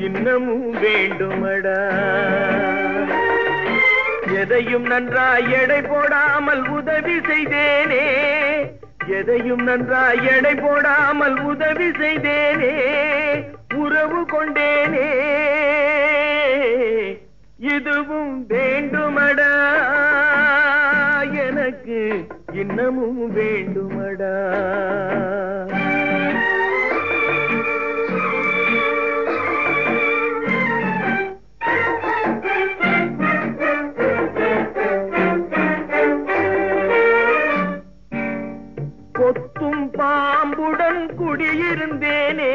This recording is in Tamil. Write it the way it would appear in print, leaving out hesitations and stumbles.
இன்னமும் வேண்டுமடா. எதையும் நன்றாய் எடை போடாமல் உதவி செய்தேனே, எதையும் நன்றாய் எடை போடாமல் உதவி செய்தேனே, உறவு கொண்டேனே, இதுவும் வேண்டுமடா, எனக்கு இன்னமும் வேண்டுமடா. கொத்தும் பாம்புடன் குடியிருந்தேனே,